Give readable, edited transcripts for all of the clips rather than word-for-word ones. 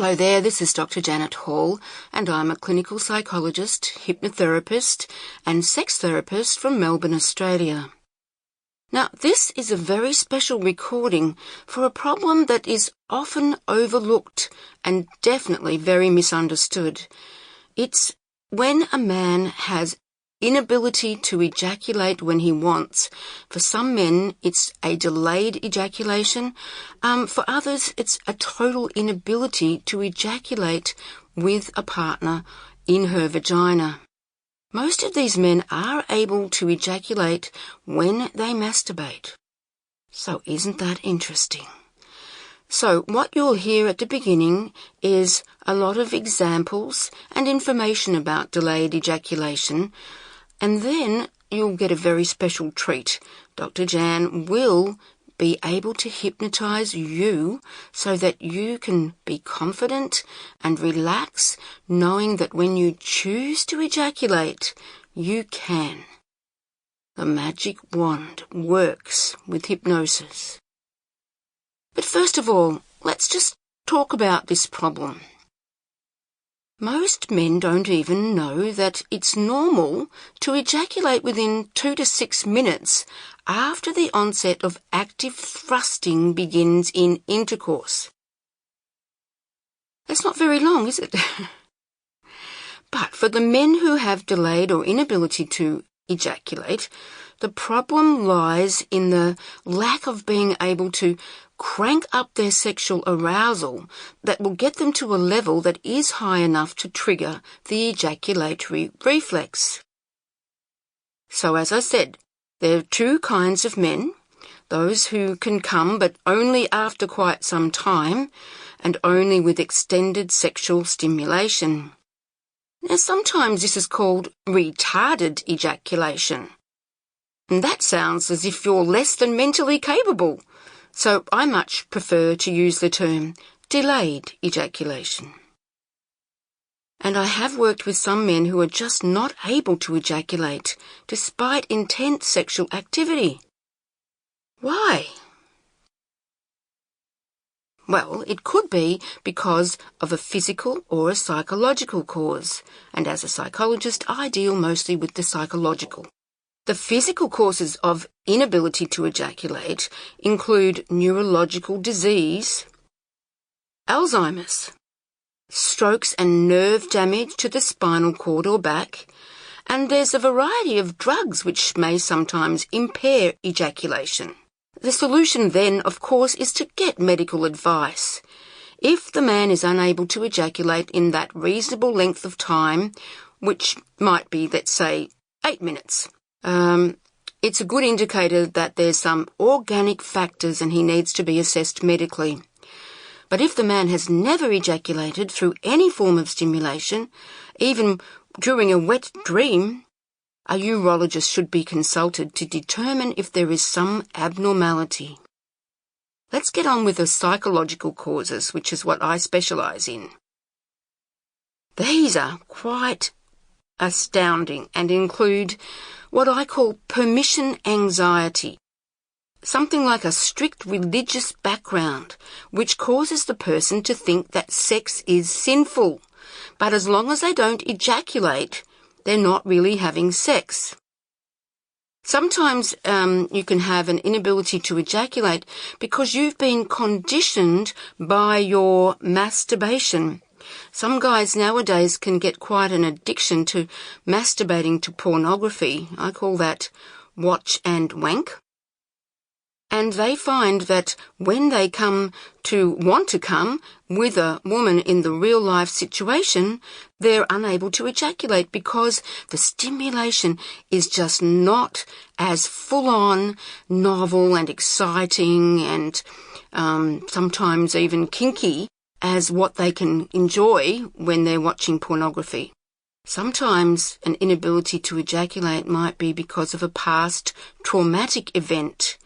Hello there, this is Dr. Janet Hall, and I'm a clinical psychologist, hypnotherapist, and sex therapist from Melbourne, Australia. Now, this is a very special recording for a problem that is often overlooked and definitely very misunderstood. It's when a man has inability to ejaculate when he wants. For some men, it's a delayed ejaculation. For others, it's a total inability to ejaculate with a partner in her vagina. Most of these men are able to ejaculate when they masturbate. So isn't that interesting? So what you'll hear at the beginning is a lot of examples and information about delayed ejaculation, and then you'll get a very special treat. Dr. Jan will be able to hypnotize you so that you can be confident and relax, knowing that when you choose to ejaculate, you can. The magic wand works with hypnosis. But first of all, let's just talk about this problem. Most men don't even know that it's normal to ejaculate within 2 to 6 minutes after the onset of active thrusting begins in intercourse. That's not very long, is it? But for the men who have delayed or inability to ejaculate, the problem lies in the lack of being able to crank up their sexual arousal that will get them to a level that is high enough to trigger the ejaculatory reflex. So as I said, there are two kinds of men, those who can come but only after quite some time and only with extended sexual stimulation. Now sometimes this is called retarded ejaculation. And that sounds as if you're less than mentally capable. So I much prefer to use the term delayed ejaculation. And I have worked with some men who are just not able to ejaculate despite intense sexual activity. Why? Well, it could be because of a physical or a psychological cause. And as a psychologist, I deal mostly with the psychological. The physical causes of inability to ejaculate include neurological disease, Alzheimer's, strokes and nerve damage to the spinal cord or back, and there's a variety of drugs which may sometimes impair ejaculation. The solution then, of course, is to get medical advice. If the man is unable to ejaculate in that reasonable length of time, which might be, let's say, 8 minutes, it's a good indicator that there's some organic factors and he needs to be assessed medically. But if the man has never ejaculated through any form of stimulation, even during a wet dream, a urologist should be consulted to determine if there is some abnormality. Let's get on with the psychological causes, which is what I specialize in. These are quite astounding and include what I call permission anxiety, something like a strict religious background, which causes the person to think that sex is sinful, but as long as they don't ejaculate, they're not really having sex. Sometimes you can have an inability to ejaculate because you've been conditioned by your masturbation. Some guys nowadays can get quite an addiction to masturbating to pornography. I call that watch and wank. And they find that when they come to want to come with a woman in the real life situation, they're unable to ejaculate because the stimulation is just not as full-on, novel and exciting and sometimes even kinky as what they can enjoy when they're watching pornography. Sometimes an inability to ejaculate might be because of a past traumatic event,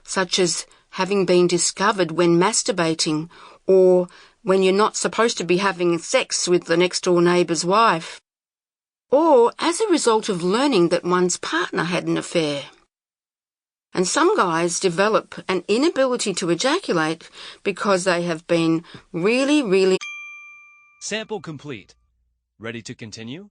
such as having been discovered when masturbating or when you're not supposed to be having sex with the next-door neighbour's wife, or as a result of learning that one's partner had an affair. And some guys develop an inability to ejaculate because they have been really Sample complete. Ready to continue?